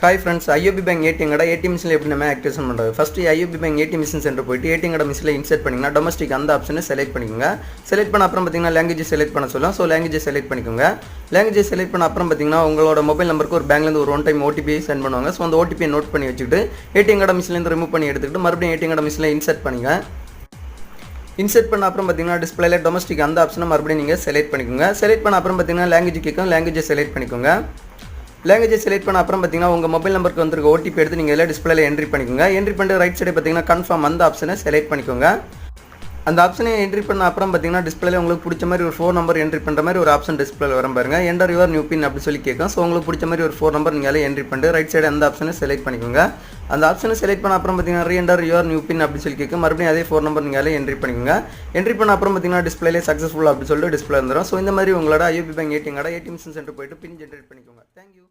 Hi friends, IOB Bank ATM கடை ATM மிஷினில் எப்படி நம்ம ஆக்டிவேஷன் பண்ணுறது? First IOB Bank ATM machine centre போய்ட்டு ATM கடை மிஷினில் இன்சர்ட் பண்ணிங்கன்னா டொமஸ்டிக் அந்த ஆப்ஷனை செலக்ட் பண்ணிக்கோங்க. செலக்ட் பண்ண அப்புறம் பார்த்தீங்கன்னா லாங்குவேஜ் செலக்ட் பண்ண சொல்லலாம். ஸோ லாங்குவேஜ் செலக்ட் பண்ணிக்கோங்க. லாங்குவேஜ் செலக்ட் பண்ண அப்புறம் பார்த்தீங்கன்னா உங்களோட மொபைல் நம்பருக்கு ஒரு பேங்க்லேருந்து ஒரு ஒன் டைம் ஓடிபி சென்ட் பண்ணுவாங்க. ஸோ அந்த ஓடிபியை நோட் பண்ணி வச்சுக்கிட்டு ATM கடை மிஷின்லேருந்து ரிமூவ் பண்ணி எடுத்துக்கிட்டு மறுபடியும் ATM கடை மிஷினில் இன்சர்ட் பண்ணிங்க. இன்சர்ட் பண்ண அப்புறம் பார்த்தீங்கன்னா டிஸ்பிளேல டொமஸ்டிக் அந்த ஆப்ஷனை மறுபடியும் நீங்கள் செலக்ட் பண்ணிக்கோங்க. செலக்ட் பண்ண அப்புறம் பார்த்தீங்கன்னா லாங்குவேஜ் கேட்கும், லாங்குவேஜை செலக்ட் பண்ணிக்கோங்க. லாங்குவேஜ் செலக்ட் பண்ண அப்புறம் பார்த்தீங்கன்னா உங்கள் மொபைல் நம்பருக்கு வந்துருக்க ஓடிபி எடுத்து நீங்கள் எல்லாம் டிஸ்பிளேல என்ட்ரி பண்ணிக்கோங்க. என்ட்ரி பண்ணிட்டு ரைட் சைடு பார்த்தீங்கன்னா கன்ஃபார்ம் அந்த ஆப்ஷனை செலக்ட் பண்ணிக்கோங்க. அந்த ஆப்ஷனை என்ட்ரி பண்ண அப்புறம் பார்த்தீங்கன்னா டிஸ்பிளேல உங்களுக்கு பிடிச்ச மாதிரி ஒரு 4 நம்பர் என்ட்ரி பண்ணுற மாதிரி ஒரு ஆப்ஷன் டிஸ்பிளேல வரும் பாருங்க. என்டர் யுவர் நியூ பின் அப்படி சொல்லி கேட்கும். ஸோ உங்களுக்கு பிடிச்ச மாதிரி ஒரு 4 நம்பர் நீங்கள் என்ட்ரி பண்ணிட்டு ரைட் சைடு அந்த ஆப்ஷனை செலக்ட் பண்ணிக்கோங்க. அந்த ஆப்ஷனை செலக்ட் பண்ண அப்புறம் பார்த்தீங்கன்னா ரீஎன்டர் யுவர் நியூ பின் அப்படி சொல்லி கேட்கும். மறுபடியும் அதே 4 நம்பர் நீங்கள் என்ட்ரி பண்ணிக்கோங்க. என்ட்ரி பண்ண அப்புறம் பார்த்தீங்கன்னா டிஸ்பிளேலே சக்ஸஸ்ஃபுல் அப்படி சொல்லிட்டு டிஸ்பிளே வந்துடும். ஸோ இந்த மாதிரி உங்களோட IOB Bank ATM கடை ATM மிஷின் சென்டர் போயிட்டு பின் ஜென்ரேட் பண்ணிக்கோங்க. தேங்க்யூ.